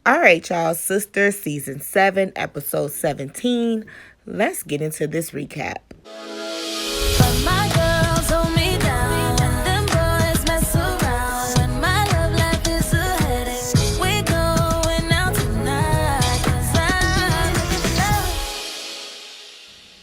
All right, y'all. Sisters, season 7, episode 17. Let's get into this recap. But my girls hold me down. Them boys mess around. When my love life is a headache, we going out tonight. 'Cause I'm in love.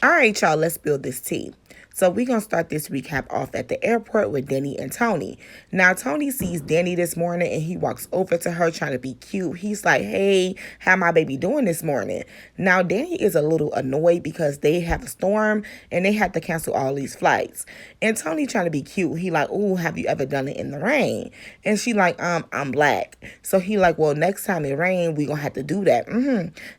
All right, y'all. Let's build this tea. So we're going to start this recap off at the airport with Danny and Tony. Now, Tony sees Danny this morning and he walks over to her trying to be cute. He's like, hey, how my baby doing this morning? Now, Danny is a little annoyed because they have a storm and they had to cancel all these flights. And Tony trying to be cute. He like, ooh, have you ever done it in the rain? And she like, I'm black. So he like, well, next time it rain, we gonna have to do that.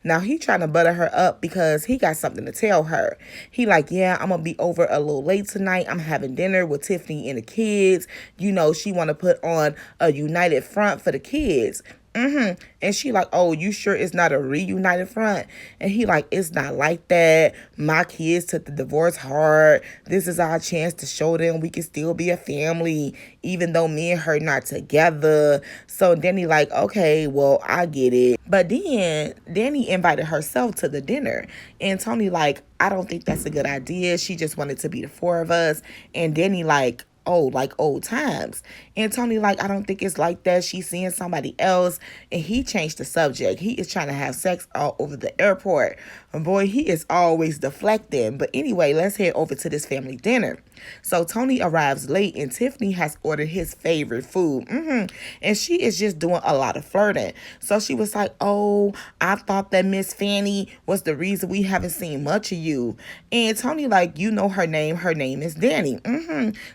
Now, he trying to butter her up because he got something to tell her. He like, yeah, I'm gonna be over a little late tonight. I'm having dinner with Tiffany and the kids. You know, she want to put on a united front for the kids. And she like, oh, you sure it's not a reunited front? And he like, it's not like that. My kids took the divorce hard. This is our chance to show them we can still be a family, even though me and her not together. So Danny like, okay, well, I get it. But then Danny invited herself to the dinner. And Tony like, I don't think that's a good idea. She just wanted to be the four of us. And Danny like, oh, like old times. And Tony like, I don't think it's like that. She's seeing somebody else. And he changed the subject. He is trying to have sex all over the airport. And boy, he is always deflecting. But anyway, let's head over to this family dinner. So Tony arrives late and Tiffany has ordered his favorite food. And she is just doing a lot of flirting. So she was like, oh, I thought that Miss Fanny was the reason we haven't seen much of you. And Tony like, you know her name. Her name is Danny.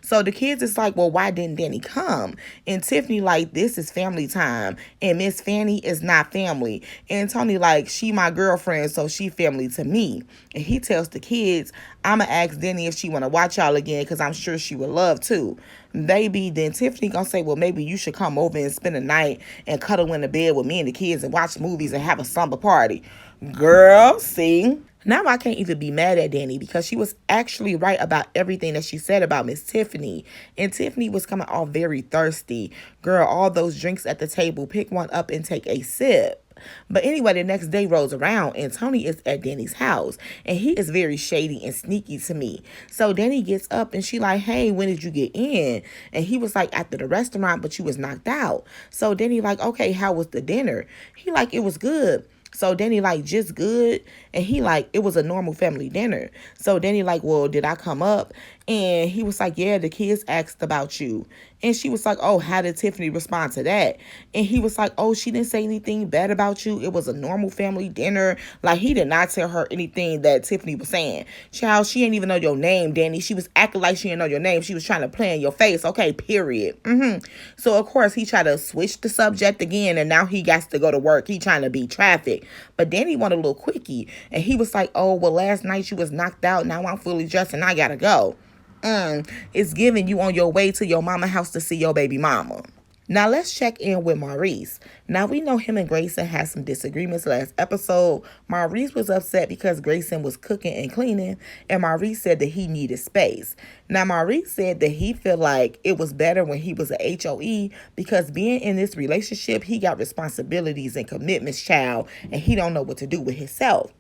So the kids is like, well, why didn't Danny come? And Tiffany like, this is family time. And Miss Fanny is not family. And Tony like, she my girlfriend, so she family to me. And he tells the kids, I'ma ask Danny if she wanna watch y'all again because I'm sure she would love to. Baby, then Tiffany gonna say, well, maybe you should come over and spend the night and cuddle in the bed with me and the kids and watch movies and have a slumber party. Girl, see? Now I can't even be mad at Danny because she was actually right about everything that she said about Miss Tiffany. And Tiffany was coming off very thirsty. Girl, all those drinks at the table, pick one up and take a sip. But anyway, the next day rolls around and Tony is at Danny's house. And he is very shady and sneaky to me. So Danny gets up and she like, hey, when did you get in? And he was like, after the restaurant, but you was knocked out. So Danny like, okay, how was the dinner? He like, it was good. So Danny like, just good. And he like, it was a normal family dinner. So Danny like, well, did I come up? And he was like, yeah, the kids asked about you. And she was like, oh, how did Tiffany respond to that? And he was like, oh, she didn't say anything bad about you. It was a normal family dinner. Like, he did not tell her anything that Tiffany was saying. Child, she ain't even know your name, Danny. She was acting like she didn't know your name. She was trying to play in your face. Okay, period. So, of course, he tried to switch the subject again, and now he got to go to work. He trying to beat traffic. But Danny wanted a little quickie. And he was like, oh, well, last night you was knocked out. Now I'm fully dressed and I gotta go. It's giving you on your way to your mama house to see your baby mama. Now let's check in with Maurice. Now we know him and Grayson had some disagreements last episode. Maurice was upset because Grayson was cooking and cleaning, and Maurice said that he needed space. Now Maurice said that he felt like it was better when he was a HOE because being in this relationship, he got responsibilities and commitments, child, and he don't know what to do with himself.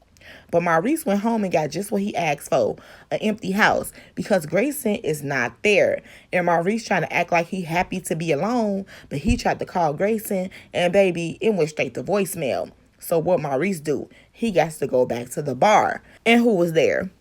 But Maurice went home and got just what he asked for, an empty house, because Grayson is not there. And Maurice trying to act like he happy to be alone, but he tried to call Grayson, and baby, it went straight to voicemail. So what Maurice do? He got to go back to the bar. And who was there?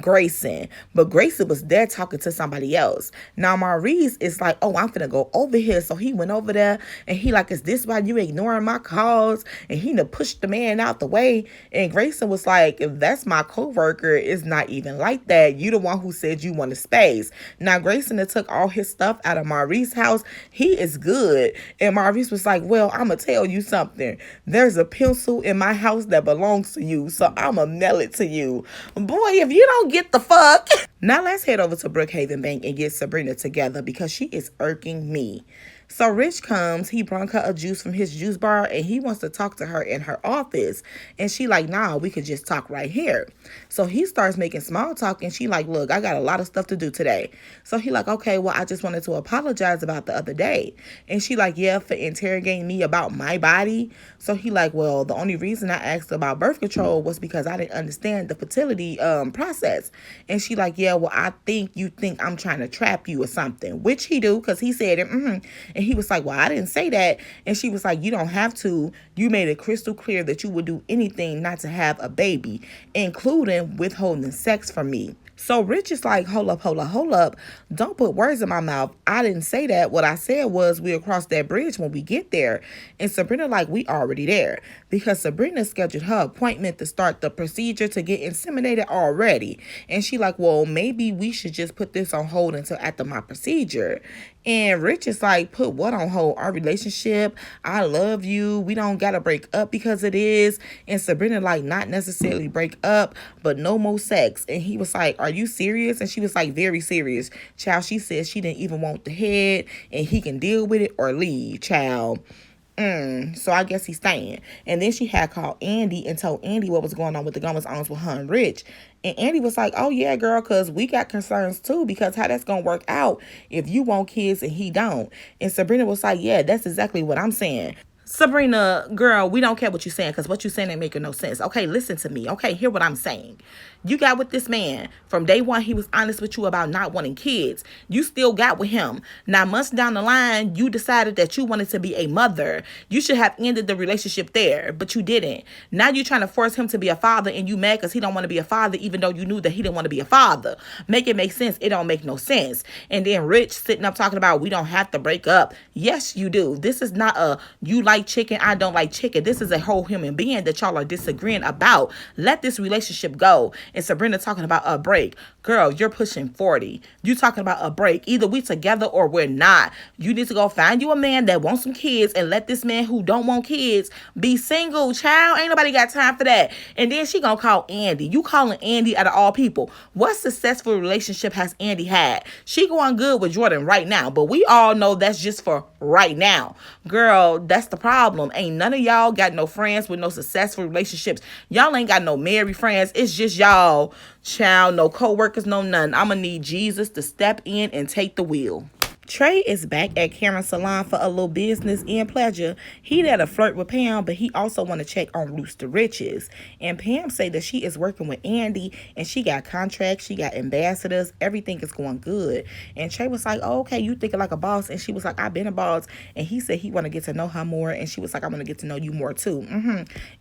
Grayson. But Grayson was there talking to somebody else. Now Maurice is like, oh, I'm finna go over here. So he went over there and he like, is this why you ignoring my calls? And he done pushed the man out the way. And Grayson was like, if that's my coworker, it's not even like that. You the one who said you wanted space. Now Grayson done took all his stuff out of Maurice's house. He is good. And Maurice was like, well, I'm gonna tell you something. There's a pencil in my house that belongs to you. So I'm gonna mail it to you. Boy, if you don't get the fuck. Now let's head over to Brookhaven Bank and get Sabrina together because she is irking me. So Rich comes, he brung her a juice from his juice bar and he wants to talk to her in her office. And she like, nah, we could just talk right here. So he starts making small talk and she like, look, I got a lot of stuff to do today. So he like, okay, well, I just wanted to apologize about the other day. And she like, yeah, for interrogating me about my body. So he like, well, the only reason I asked about birth control was because I didn't understand the fertility process. And she like, yeah, well, I think you think I'm trying to trap you or something, which he do because he said it. And he was like, well, I didn't say that. And she was like, you don't have to. You made it crystal clear that you would do anything not to have a baby, including withholding sex from me. So Rich is like, hold up, hold up, hold up. Don't put words in my mouth. I didn't say that. What I said was we'll cross that bridge when we get there. And Sabrina like, we already there. Because Sabrina scheduled her appointment to start the procedure to get inseminated already. And she like, well, maybe we should just put this on hold until after my procedure. And Rich is like, put what on hold? Our relationship. I love you. We don't got to break up because it is. And Sabrina like, not necessarily break up, but no more sex. And he was like, are you serious? And she was like, very serious. Child, she said she didn't even want the head and he can deal with it or leave, child. So I guess he's staying. And then she had called Andy and told Andy what was going on with the Gomez arms with her and Rich. And Andy was like, oh yeah, girl, because we got concerns too, because how that's going to work out if you want kids and he don't. And Sabrina was like, yeah, that's exactly what I'm saying. Sabrina, girl, we don't care what you're saying because what you're saying ain't making no sense. Okay, listen to me. Okay, hear what I'm saying. You got with this man. From day one, he was honest with you about not wanting kids. You still got with him. 9 months down the line, you decided that you wanted to be a mother. You should have ended the relationship there, but you didn't. Now you're trying to force him to be a father and you mad because he don't want to be a father even though you knew that he didn't want to be a father. Make it make sense. It don't make no sense. And then Rich sitting up talking about we don't have to break up. Yes, you do. This is not a you like chicken, I don't like chicken. This is a whole human being that y'all are disagreeing about. Let this relationship go. And Sabrina talking about a break. Girl, you're pushing 40. You talking about a break. Either we together or we're not. You need to go find you a man that wants some kids and let this man who don't want kids be single. Child, ain't nobody got time for that. And then she gonna call Andy. You calling Andy out of all people. What successful relationship has Andy had? She going good with Jordan right now, but we all know that's just for right now. Girl, that's the problem. Ain't none of y'all got no friends with no successful relationships. Y'all ain't got no married friends. It's just y'all. Child, no co-workers, no none. I'ma need Jesus to step in and take the wheel. Trey is back at Karen's salon for a little business and pleasure. He there to flirt with Pam, but he also want to check on Rooster Riches. And Pam say that she is working with Andy and she got contracts, she got ambassadors, everything is going good. And Trey was like, oh, okay, you thinking like a boss. And she was like, I've been a boss. And he said he want to get to know her more. And she was like, I want to get to know you more too.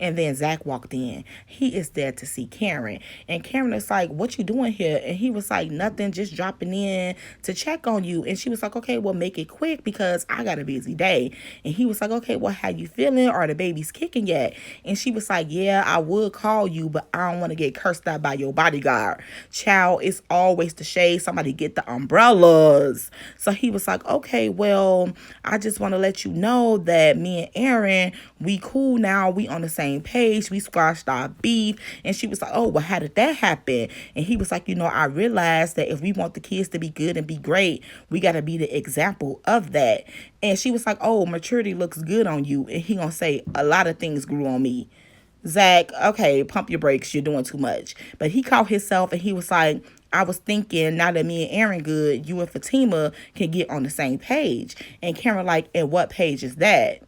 And then Zach walked in. He is there to see Karen. And Karen is like, what you doing here? And he was like, nothing, just dropping in to check on you. And she was like, okay, well, make it quick because I got a busy day. And he was like, okay, well, how you feeling? Are the babies kicking yet? And she was like, yeah, I would call you, but I don't want to get cursed out by your bodyguard. Child, it's always the shade. Somebody get the umbrellas. So he was like, okay, well, I just want to let you know that me and Aaron, we cool now. We on the same page. We squashed our beef. And she was like, oh, well, how did that happen? And he was like, I realized that if we want the kids to be good and be great, we got to be the example of that. And she was like, oh, maturity looks good on you. And he gonna say a lot of things grew on me. Zach, okay, pump your brakes, you're doing too much. But he caught himself and he was like, I was thinking now that me and Aaron good, you and Fatima can get on the same page. And Karen like, and what page is that?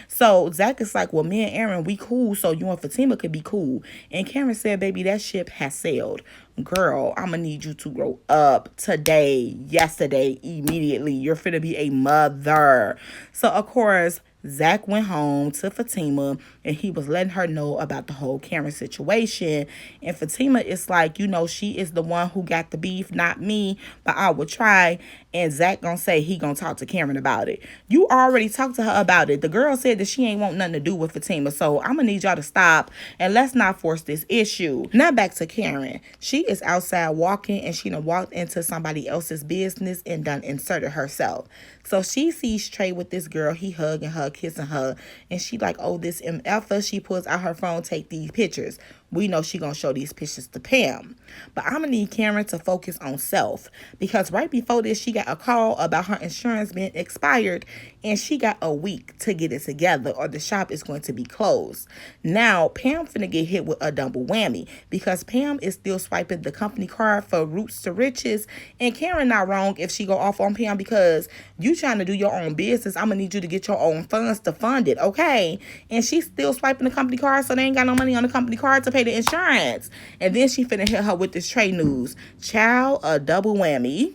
So Zach is like, well, me and Aaron, we cool, so you and Fatima could be cool. And Karen said, baby, that ship has sailed. Girl, I'm gonna need you to grow up today, yesterday, immediately. You're finna be a mother. So, of course, Zach went home to Fatima and he was letting her know about the whole Karen situation. And Fatima is like, she is the one who got the beef, not me, but I will try. And Zach gonna say he gonna talk to Karen about it. You already talked to her about it. The girl said that she ain't want nothing to do with Fatima. So I'm gonna need y'all to stop and let's not force this issue. Now back to Karen. She is outside walking and she done walked into somebody else's business and done inserted herself. So she sees Trey with this girl. He hugging her, kissing her. And she like, oh, this MFer. She pulls out her phone, take these pictures. we know she gonna show these pictures to Pam. But I'm gonna need Karen to focus on self, because right before this she got a call about her insurance being expired, and she got a week to get it together or the shop is going to be closed. Now Pam finna get hit with a double whammy, because Pam is still swiping the company card for Roots to Riches, and Karen not wrong if she go off on Pam, because you trying to do your own business. I'm gonna need you to get your own funds to fund it, okay? And she's still swiping the company card, so they ain't got no money on the company card to pay the insurance. And then she finna hit her with this trade news. Child, a double whammy.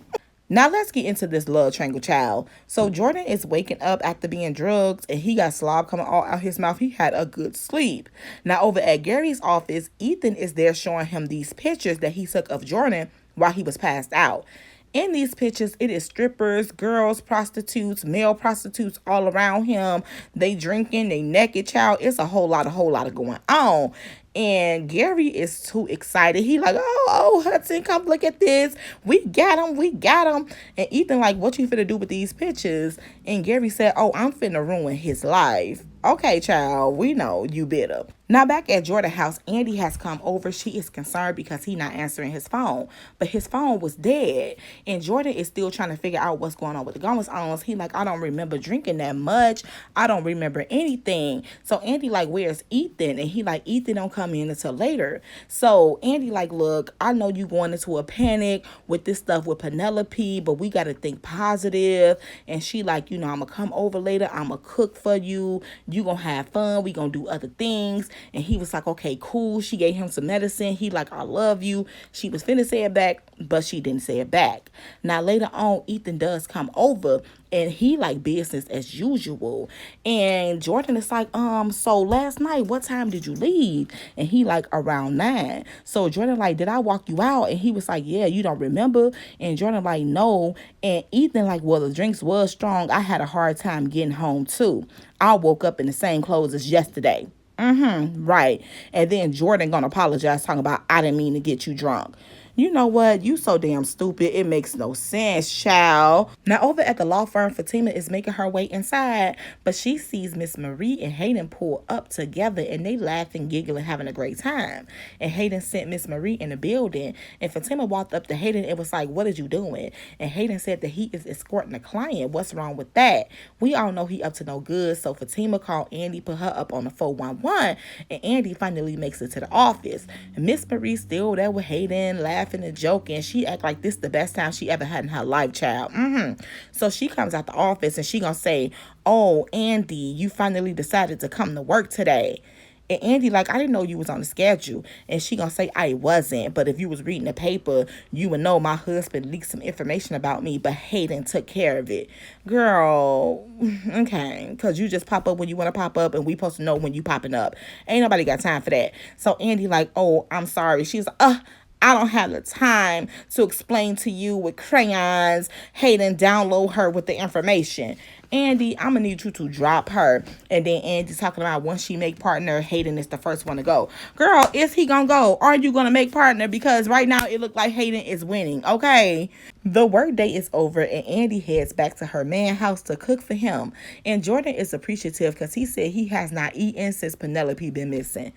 Now let's get into this love triangle, child. So Jordan is waking up after being drugged, and he got slob coming all out his mouth. He had a good sleep. Now over at Gary's office, Ethan is there showing him these pictures that he took of Jordan while he was passed out. In these pictures, it is strippers, girls, prostitutes, male prostitutes all around him. They drinking, they naked, child. It's a whole lot of going on. And Gary is too excited. He like, oh, Hudson, come look at this. We got him. And Ethan like, what you finna do with these pictures? And Gary said, oh, I'm finna ruin his life. Okay, child, we know you bitter. Now back at Jordan's house, Andy has come over. She is concerned because he not answering his phone. But his phone was dead. And Jordan is still trying to figure out what's going on with the goings-ons. He like, I don't remember drinking that much. I don't remember anything. So Andy like, where's Ethan? And he like, Ethan don't come in until later. So Andy like, look, I know you going into a panic with this stuff with Penelope, but we got to think positive. And she like, I'm going to come over later. I'm going to cook for you. You going to have fun. We going to do other things. And he was like, okay, cool. She gave him some medicine. He like, I love you. She was finna say it back, but she didn't say it back. Now later on, Ethan does come over, and he like business as usual. And Jordan is like, so last night, what time did you leave? And he like, around 9. So Jordan like, did I walk you out? And he was like, yeah, you don't remember? And Jordan like, no. And Ethan like, well, the drinks was strong. I had a hard time getting home too. I woke up in the same clothes as yesterday. Right. And then Jordan gonna apologize, talking about, I didn't mean to get you drunk. You know what? You so damn stupid. It makes no sense, child. Now, over at the law firm, Fatima is making her way inside, but she sees Miss Marie and Hayden pull up together, and they laughing, giggling, having a great time. And Hayden sent Miss Marie in the building, and Fatima walked up to Hayden and was like, what are you doing? And Hayden said that he is escorting a client. What's wrong with that? We all know he up to no good, so Fatima called Andy, put her up on the 411, and Andy finally makes it to the office. And Miss Marie still there with Hayden, laughing and joking. She act like this the best time she ever had in her life, child. So she comes out the office and she gonna say, oh, Andy, you finally decided to come to work today. And Andy like, I didn't know you was on the schedule. And she gonna say, I wasn't. But if you was reading the paper, you would know my husband leaked some information about me, but Hayden took care of it. Girl, okay. Because you just pop up when you want to pop up, and we supposed to know when you popping up. Ain't nobody got time for that. So Andy like, oh, I'm sorry. She's like, I don't have the time to explain to you with crayons. Hayden download her with the information. Andy, I'm going to need you to drop her. And then Andy's talking about once she make partner, Hayden is the first one to go. Girl, is he going to go? Are you going to make partner? Because right now it look like Hayden is winning. Okay. The work day is over, and Andy heads back to her man house to cook for him. And Jordan is appreciative because he said he has not eaten since Penelope been missing.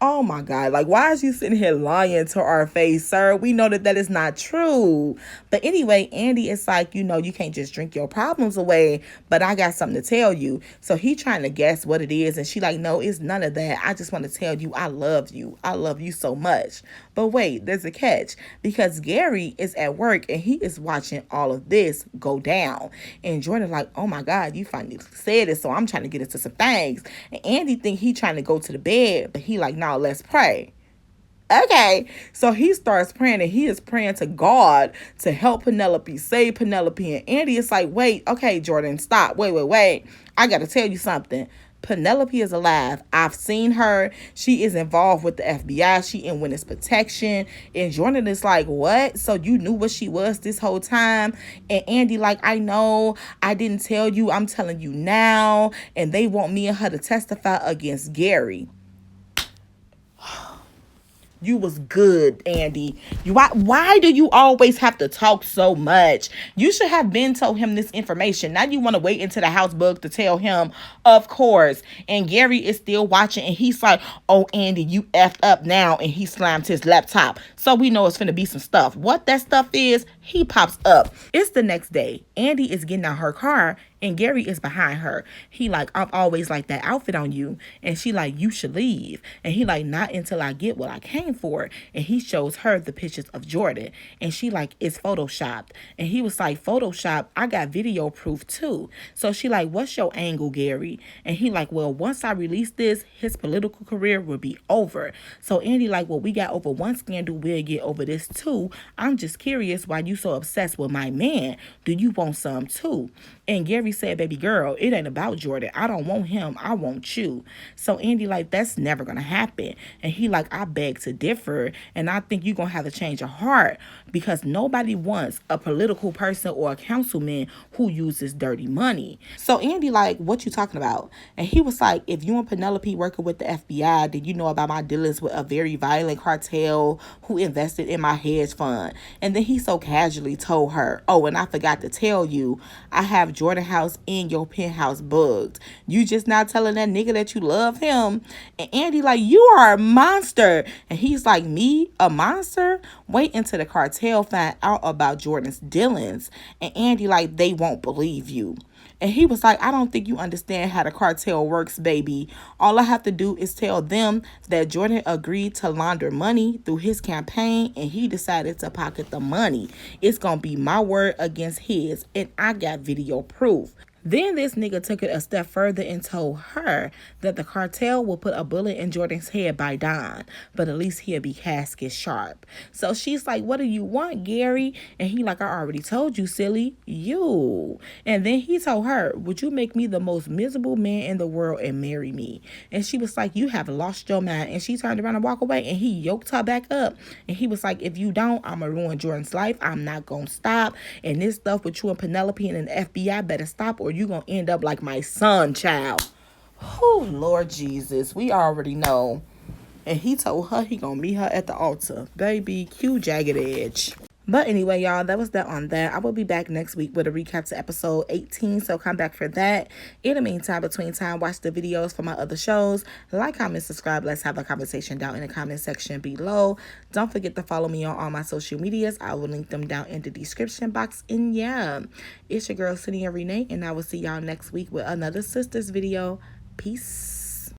Oh my God, like, why is you sitting here lying to our face, sir? We know that is not true. But anyway, Andy is like, you can't just drink your problems away, but I got something to tell you. So he trying to guess what it is, and she like, no, it's none of that. I just want to tell you I love you. I love you so much. But wait, there's a catch, because Gary is at work and he is watching all of this go down. And Jordan like, oh my God, you finally said it, so I'm trying to get into some things. And Andy think he trying to go to the bed, but he like, no, let's pray. Okay, so he starts praying, and he is praying to God to help Penelope, save Penelope. And Andy is like, wait, okay, Jordan, stop. Wait. I got to tell you something. Penelope is alive. I've seen her. She is involved with the FBI. She in witness protection. And Jordan is like, what? So you knew what she was this whole time? And Andy like, I know. I didn't tell you. I'm telling you now. And they want me and her to testify against Gary. You was good, Andy. Why do you always have to talk so much? You should have been told him this information. Now you want to wait until the house bug to tell him, of course. And Gary is still watching and he's like, oh, Andy, you effed up now. And he slammed his laptop. So we know it's finna be some stuff. What that stuff is, he pops up. It's the next day. Andy is getting out her car and Gary is behind her. He like, I've always liked that outfit on you. And she like, you should leave. And he like, not until I get what I came for. And he shows her the pictures of Jordan. And she like, it's photoshopped. And he was like, Photoshop, I got video proof too. So she like, what's your angle, Gary? And he like, well, once I release this, his political career will be over. So Andy like, well, we got over one scandal, we'll get over this too. I'm just curious why you so obsessed with my man. Do you want some too? And Gary said, baby girl, it ain't about Jordan. I don't want him. I want you. So Andy like, that's never going to happen. And he like, I beg to differ. And I think you're going to have to change your heart because nobody wants a political person or a councilman who uses dirty money. So Andy like, what you talking about? And he was like, if you and Penelope working with the FBI, did you know about my dealings with a very violent cartel who invested in my hedge fund? And then he so casually told her, oh, and I forgot to tell you, I have Jordan house in your penthouse bugged. You just not telling that nigga that you love him. And Andy like, you are a monster. And he's like, me, a monster? Wait until the cartel find out about Jordan's dealings. And Andy like, they won't believe you. And he was like, I don't think you understand how the cartel works, baby. All I have to do is tell them that Jordan agreed to launder money through his campaign and he decided to pocket the money. It's going to be my word against his, and I got video proof. Then this nigga took it a step further and told her that the cartel will put a bullet in Jordan's head by dawn, but at least he'll be casket sharp. So she's like, what do you want, Gary? And he like, I already told you, silly. You. And then he told her, would you make me the most miserable man in the world and marry me? And she was like, you have lost your mind. And she turned around and walked away and he yoked her back up. And he was like, if you don't, I'm going to ruin Jordan's life. I'm not going to stop. And this stuff with you and Penelope and the FBI better stop or you gonna end up like my son, child. Oh, Lord Jesus, we already know. And he told her he gonna meet her at the altar. Baby, cue Jagged Edge. But anyway, y'all, that was that on that. I will be back next week with a recap to episode 18, so come back for that. In the meantime, between time, watch the videos for my other shows. Like, comment, subscribe. Let's have a conversation down in the comment section below. Don't forget to follow me on all my social medias. I will link them down in the description box. And yeah, it's your girl, Cindy and Renee, and I will see y'all next week with another Sistas video. Peace.